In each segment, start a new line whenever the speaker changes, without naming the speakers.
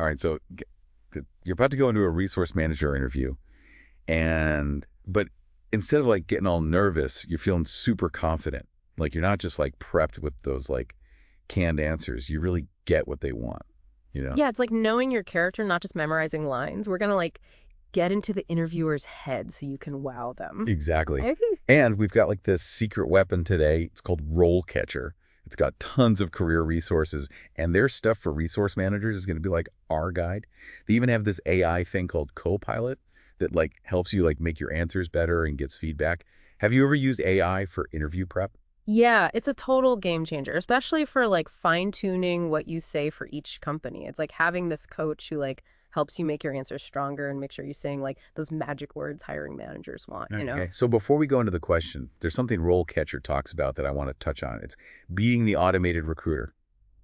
All right, so you're about to go into a resource manager interview, but instead of like getting all nervous, you're feeling super confident. Like you're not just like prepped with those like canned answers. You really get what they want, you know?
Yeah, it's like knowing your character, not just memorizing lines. We're gonna like get into the interviewer's head so you can wow them.
Exactly.
Okay.
And we've got like this secret weapon today. It's called RoleCatcher. It's got tons of career resources, and their stuff for resource managers is going to be like our guide. They even have this AI thing called Copilot that like helps you like make your answers better and gets feedback. Have you ever used AI for interview prep?
Yeah, it's a total game changer, especially for like fine-tuning what you say for each company. It's like having this coach who like helps you make your answers stronger and make sure you're saying like those magic words hiring managers want.
Okay. So before we go into the question, there's something RoleCatcher talks about that I want to touch on. It's being the automated recruiter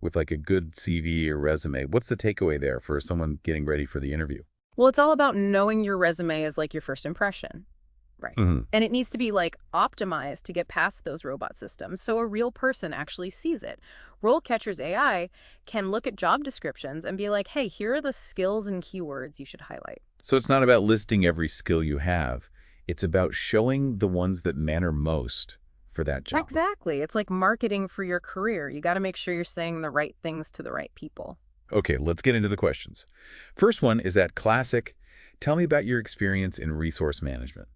with like a good CV or resume. What's the takeaway there for someone getting ready for the interview?
Well, it's all about knowing your resume is like your first impression. Right.
Hmm.
And it needs to be like optimized to get past those robot systems so a real person actually sees it. RoleCatcher's AI can look at job descriptions and be like, hey, here are the skills and keywords you should highlight.
So it's not about listing every skill you have. It's about showing the ones that matter most for that job.
Exactly. It's like marketing for your career. You got to make sure you're saying the right things to the right people.
Okay, let's get into the questions. First one is that classic, tell me about your experience in resource management.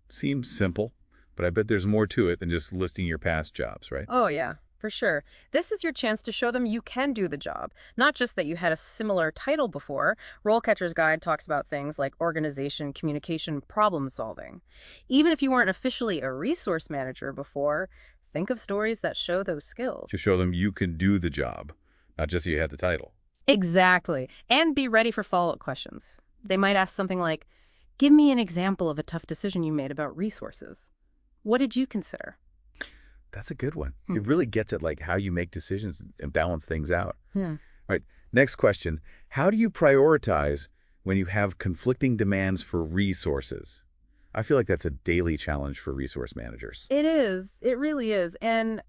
Seems simple, but I bet there's more to it than just listing your past jobs, right?
Oh, yeah, for sure. This is your chance to show them you can do the job, not just that you had a similar title before. RoleCatcher's Guide talks about things like organization, communication, problem solving. Even if you weren't officially a resource manager before, think of stories that show those skills.
To show them you can do the job, not just you had the title.
Exactly. And be ready for follow-up questions. They might ask something like, give me an example of a tough decision you made about resources. What did you consider?
That's a good one. It really gets at like how you make decisions and balance things out.
Yeah.
All right. Next question. How do you prioritize when you have conflicting demands for resources? I feel like that's a daily challenge for resource managers.
It is. It really is. And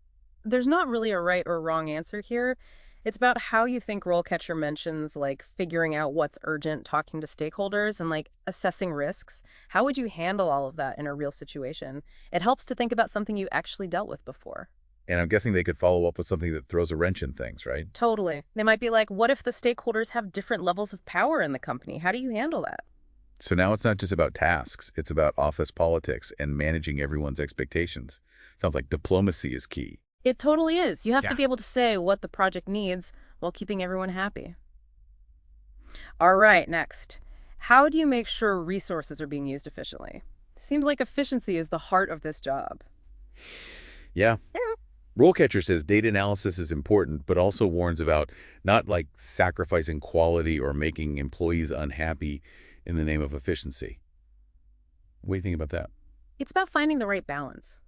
there's not really a right or wrong answer here. It's about how you think RoleCatcher mentions, like figuring out what's urgent, talking to stakeholders, and like assessing risks. How would you handle all of that in a real situation? It helps to think about something you actually dealt with before.
And I'm guessing they could follow up with something that throws a wrench in things, right?
Totally. They might be like, what if the stakeholders have different levels of power in the company? How do you handle that?
So now it's not just about tasks. It's about office politics and managing everyone's expectations. Sounds like diplomacy is key.
It totally is. You have
Yeah.
to be able to say what the project needs while keeping everyone happy. All right, next. How do you make sure resources are being used efficiently? Seems like efficiency is the heart of this job.
Yeah.
Yeah.
RoleCatcher says data analysis is important, but also warns about not like sacrificing quality or making employees unhappy in the name of efficiency. What do you think about that?
It's about finding the right balance.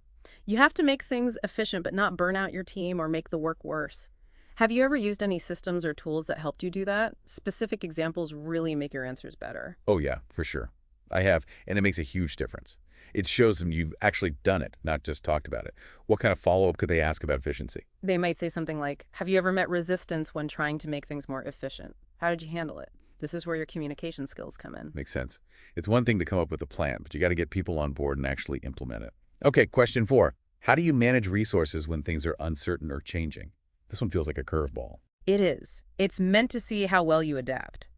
You have to make things efficient but not burn out your team or make the work worse. Have you ever used any systems or tools that helped you do that? Specific examples really make your answers better.
Oh, yeah, for sure. I have, and it makes a huge difference. It shows them you've actually done it, not just talked about it. What kind of follow-up could they ask about efficiency?
They might say something like, have you ever met resistance when trying to make things more efficient? How did you handle it? This is where your communication skills come in.
Makes sense. It's one thing to come up with a plan, but you got to get people on board and actually implement it. Okay, question 4. How do you manage resources when things are uncertain or changing? This one feels like a curveball.
It is. It's meant to see how well you adapt.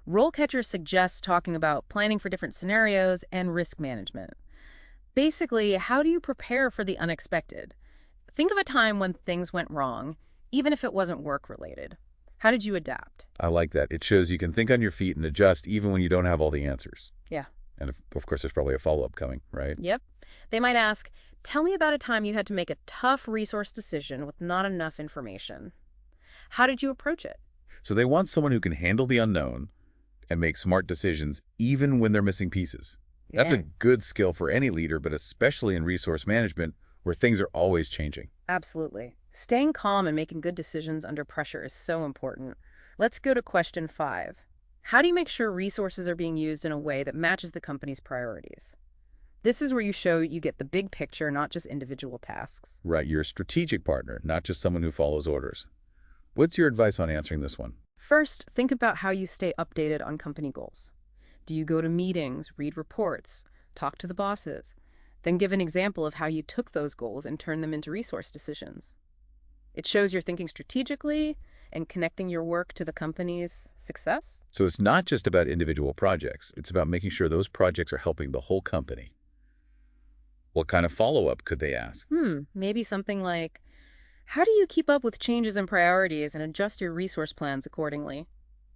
RoleCatcher suggests talking about planning for different scenarios and risk management. Basically, how do you prepare for the unexpected? Think of a time when things went wrong, even if it wasn't work-related. How did you adapt?
I like that. It shows you can think on your feet and adjust even when you don't have all the answers.
Yeah.
And of course, there's probably a follow-up coming, right?
Yep. They might ask, tell me about a time you had to make a tough resource decision with not enough information. How did you approach it?
So they want someone who can handle the unknown and make smart decisions even when they're missing pieces. That's a good skill for any leader, but especially in resource management where things are always changing.
Absolutely. Staying calm and making good decisions under pressure is so important. Let's go to question 5. How do you make sure resources are being used in a way that matches the company's priorities? This is where you show you get the big picture, not just individual tasks.
Right, you're a strategic partner, not just someone who follows orders. What's your advice on answering this one?
First, think about how you stay updated on company goals. Do you go to meetings, read reports, talk to the bosses? Then give an example of how you took those goals and turned them into resource decisions. It shows you're thinking strategically and connecting your work to the company's success.
So it's not just about individual projects. It's about making sure those projects are helping the whole company. What kind of follow-up could they ask?
Maybe something like, how do you keep up with changes in priorities and adjust your resource plans accordingly?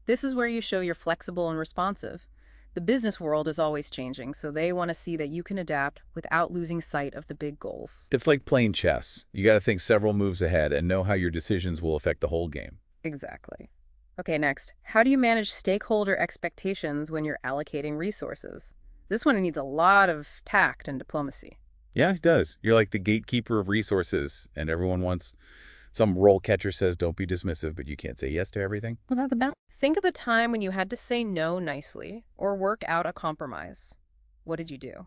This is where you show you're flexible and responsive. The business world is always changing, so they want to see that you can adapt without losing sight of the big goals.
It's like playing chess. You got to think several moves ahead and know how your decisions will affect the whole game.
Exactly. Okay, next. How do you manage stakeholder expectations when you're allocating resources? This one needs a lot of tact and diplomacy.
Yeah, it does. You're like the gatekeeper of resources, and everyone wants some role catcher says don't be dismissive, but you can't say yes to everything.
Well, that's about. Think of a time when you had to say no nicely or work out a compromise. What did you do?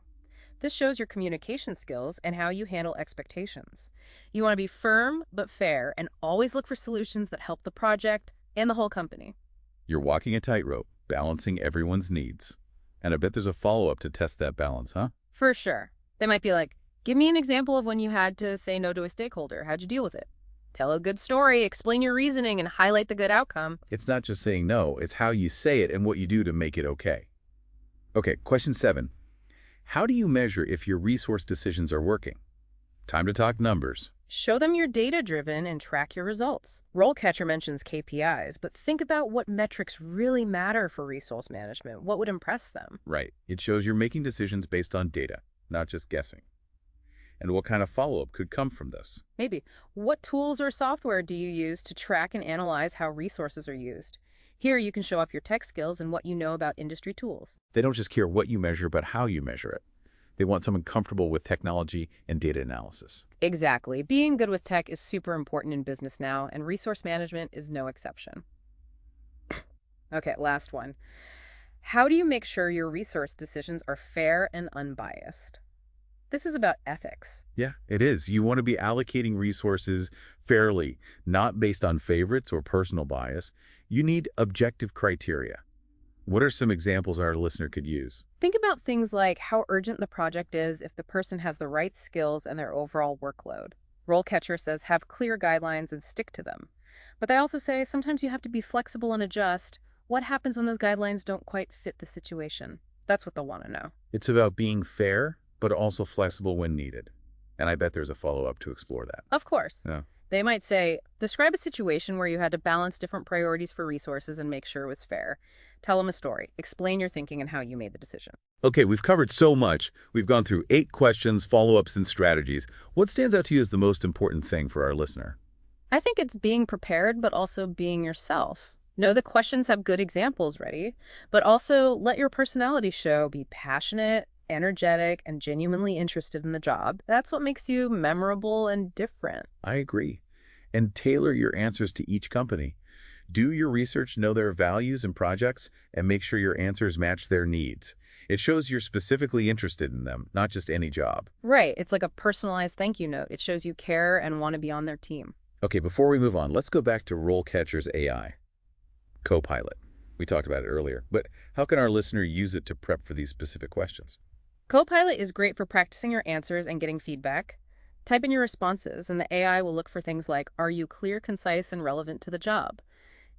This shows your communication skills and how you handle expectations. You want to be firm but fair and always look for solutions that help the project and the whole company.
You're walking a tightrope, balancing everyone's needs. And I bet there's a follow-up to test that balance, huh?
For sure. They might be like, give me an example of when you had to say no to a stakeholder. How'd you deal with it? Tell a good story, explain your reasoning, and highlight the good outcome.
It's not just saying no, it's how you say it and what you do to make it okay. Okay, question 7. How do you measure if your resource decisions are working? Time to talk numbers.
Show them you're data-driven and track your results. RoleCatcher mentions KPIs, but think about what metrics really matter for resource management. What would impress them?
Right. It shows you're making decisions based on data, not just guessing. And what kind of follow-up could come from this?
Maybe. What tools or software do you use to track and analyze how resources are used? Here you can show up your tech skills and what you know about industry tools.
They don't just care what you measure, but how you measure it. They want someone comfortable with technology and data analysis.
Exactly. Being good with tech is super important in business now, and resource management is no exception. Okay, last one. How do you make sure your resource decisions are fair and unbiased? This is about ethics.
Yeah, it is. You want to be allocating resources fairly, not based on favorites or personal bias. You need objective criteria. What are some examples our listener could use?
Think about things like how urgent the project is, if the person has the right skills and their overall workload. RoleCatcher says have clear guidelines and stick to them. But they also say sometimes you have to be flexible and adjust. What happens when those guidelines don't quite fit the situation? That's what they'll want to know.
It's about being fair, but also flexible when needed. And I bet there's a follow-up to explore that.
Of course.
Yeah.
They might say, describe a situation where you had to balance different priorities for resources and make sure it was fair. Tell them a story. Explain your thinking and how you made the decision.
Okay, we've covered so much. We've gone through 8 questions, follow-ups, and strategies. What stands out to you as the most important thing for our listener?
I think it's being prepared, but also being yourself. Know the questions have good examples ready, but also let your personality show. Be passionate, energetic, and genuinely interested in the job. That's what makes you memorable and different.
I agree. And tailor your answers to each company. Do your research, know their values and projects, and make sure your answers match their needs. It shows you're specifically interested in them, not just any job.
Right. It's like a personalized thank you note. It shows you care and want to be on their team.
Okay, before we move on, let's go back to RoleCatcher's AI, Copilot. We talked about it earlier, but how can our listener use it to prep for these specific questions?
Copilot is great for practicing your answers and getting feedback. Type in your responses, and the AI will look for things like, are you clear, concise, and relevant to the job?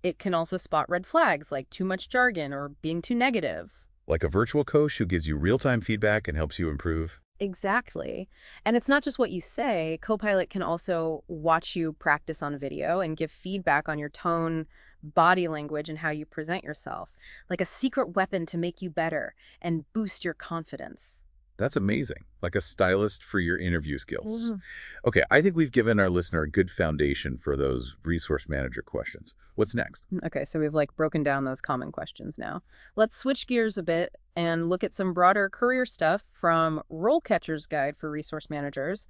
It can also spot red flags like too much jargon or being too negative.
Like a virtual coach who gives you real-time feedback and helps you improve?
Exactly. And it's not just what you say. Copilot can also watch you practice on video and give feedback on your tone, body language, and how you present yourself, like a secret weapon to make you better and boost your confidence.
That's amazing, like a stylist for your interview skills.
Mhm.
Okay, I think we've given our listener a good foundation for those resource manager questions. What's next?
Okay, so we've broken down those common questions now. Let's switch gears a bit and look at some broader career stuff from RoleCatcher's Guide for Resource Managers.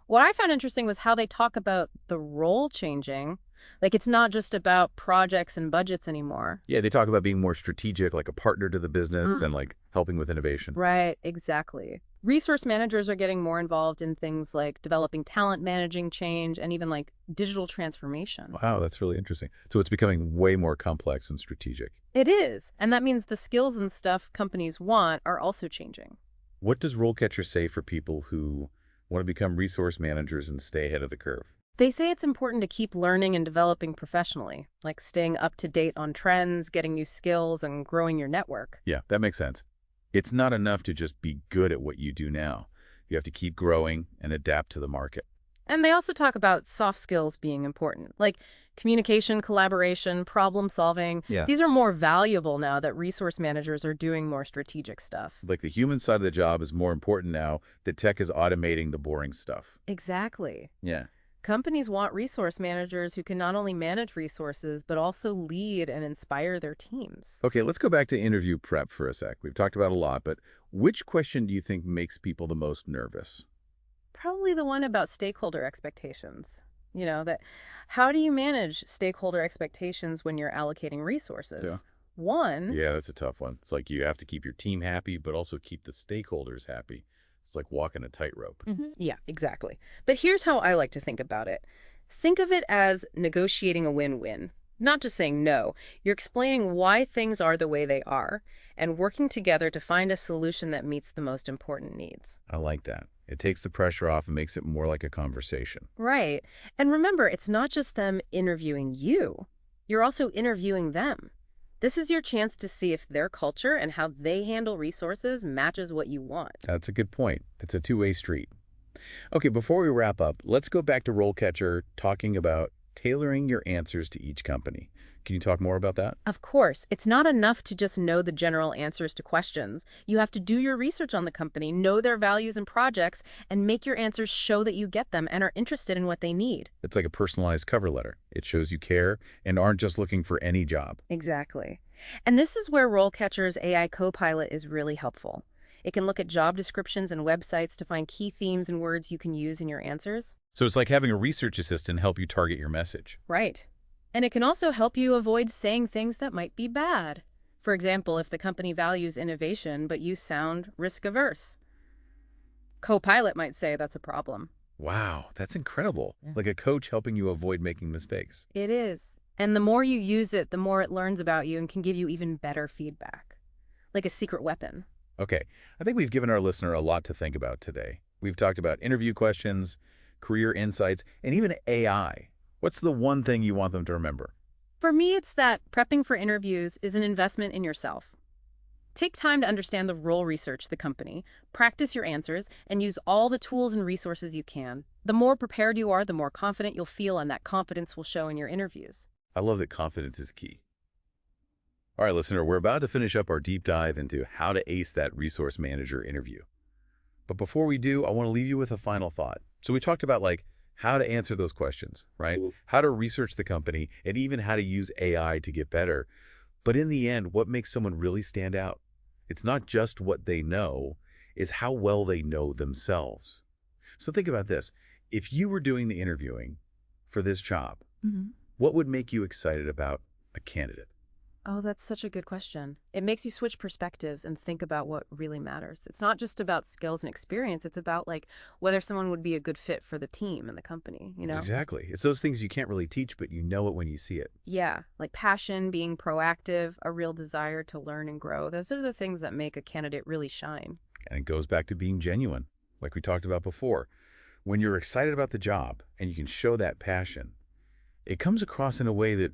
What I found interesting was how they talk about the role changing. Like, it's not just about projects and budgets anymore.
Yeah, they talk about being more strategic, like a partner to the business and like helping with innovation.
Right, exactly. Resource managers are getting more involved in things like developing talent, managing change, and even like digital transformation.
Wow, that's really interesting. So it's becoming way more complex and strategic.
It is. And that means the skills and stuff companies want are also changing.
What does RoleCatcher say for people who want to become resource managers and stay ahead of the curve?
They say it's important to keep learning and developing professionally, like staying up to date on trends, getting new skills, and growing your network.
Yeah, that makes sense. It's not enough to just be good at what you do now. You have to keep growing and adapt to the market.
And they also talk about soft skills being important, like communication, collaboration, problem solving.
Yeah.
These are more valuable now that resource managers are doing more strategic stuff.
Like the human side of the job is more important now that tech is automating the boring stuff.
Exactly.
Yeah.
Companies want resource managers who can not only manage resources, but also lead and inspire their teams.
Okay, let's go back to interview prep for a sec. We've talked about a lot, but which question do you think makes people the most nervous?
Probably the one about stakeholder expectations. That how do you manage stakeholder expectations when you're allocating resources?
Yeah.
One,
Yeah, that's a tough one. It's like you have to keep your team happy, but also keep the stakeholders happy. It's like walking a tightrope.
Yeah, exactly. But here's how I like to think about it. Think of it as negotiating a win-win. Not just saying no. You're explaining why things are the way they are and working together to find a solution that meets the most important needs.
I like that. It takes the pressure off and makes it more like a conversation.
Right. And remember, it's not just them interviewing you. You're also interviewing them. This is your chance to see if their culture and how they handle resources matches what you want.
That's a good point. It's a two-way street. Okay, before we wrap up, let's go back to RoleCatcher talking about tailoring your answers to each company. Can you talk more about that?
Of course, it's not enough to just know the general answers to questions. You have to do your research on the company, know their values and projects, and make your answers show that you get them and are interested in what they need.
It's like a personalized cover letter. It shows you care and aren't just looking for any job.
Exactly. And this is where RoleCatcher's AI Copilot is really helpful. It can look at job descriptions and websites to find key themes and words you can use in your answers.
So it's like having a research assistant help you target your message.
Right. And it can also help you avoid saying things that might be bad. For example, if the company values innovation, but you sound risk-averse. Copilot might say that's a problem.
Wow, that's incredible. Like a coach helping you avoid making mistakes.
It is. And the more you use it, the more it learns about you and can give you even better feedback. Like a secret weapon.
Okay, I think we've given our listener a lot to think about today. We've talked about interview questions, career insights, and even AI. What's the one thing you want them to remember?
For me, it's that prepping for interviews is an investment in yourself. Take time to understand the role research the company, practice your answers, and use all the tools and resources you can. The more prepared you are, the more confident you'll feel, and that confidence will show in your interviews.
I love that confidence is key. All right, listener, we're about to finish up our deep dive into how to ace that resource manager interview. But before we do, I want to leave you with a final thought. So we talked about how to answer those questions, right? How to research the company and even how to use AI to get better. But in the end, what makes someone really stand out? It's not just what they know, it's how well they know themselves. So think about this. If you were doing the interviewing for this job, what would make you excited about a candidate?
Oh, that's such a good question. It makes you switch perspectives and think about what really matters. It's not just about skills and experience. It's about whether someone would be a good fit for the team and the company,
Exactly. It's those things you can't really teach, but you know it when you see it.
Yeah, like passion, being proactive, a real desire to learn and grow. Those are the things that make a candidate really shine.
And it goes back to being genuine, like we talked about before. When you're excited about the job and you can show that passion, it comes across in a way that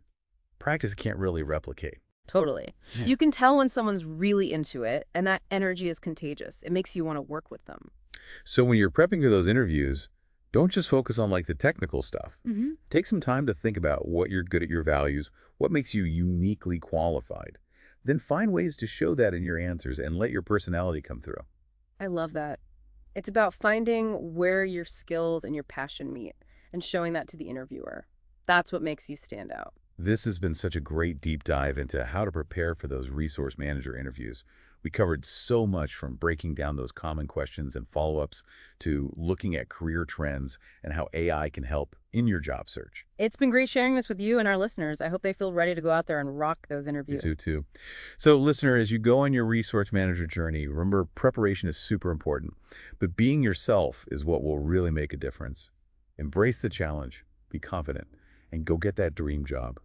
practice can't really replicate.
Totally.
Yeah.
You can tell when someone's really into it, and that energy is contagious. It makes you want to work with them.
So when you're prepping for those interviews, don't just focus on the technical stuff. Take some time to think about what you're good at, your values, what makes you uniquely qualified. Then find ways to show that in your answers and let your personality come through.
I love that. It's about finding where your skills and your passion meet and showing that to the interviewer. That's what makes you stand out.
This has been such a great deep dive into how to prepare for those resource manager interviews. We covered so much from breaking down those common questions and follow-ups to looking at career trends and how AI can help in your job search.
It's been great sharing this with you and our listeners. I hope they feel ready to go out there and rock those
Me
interviews.
too. So, listener, as you go on your resource manager journey, remember preparation is super important, but being yourself is what will really make a difference. Embrace the challenge, be confident, and go get that dream job.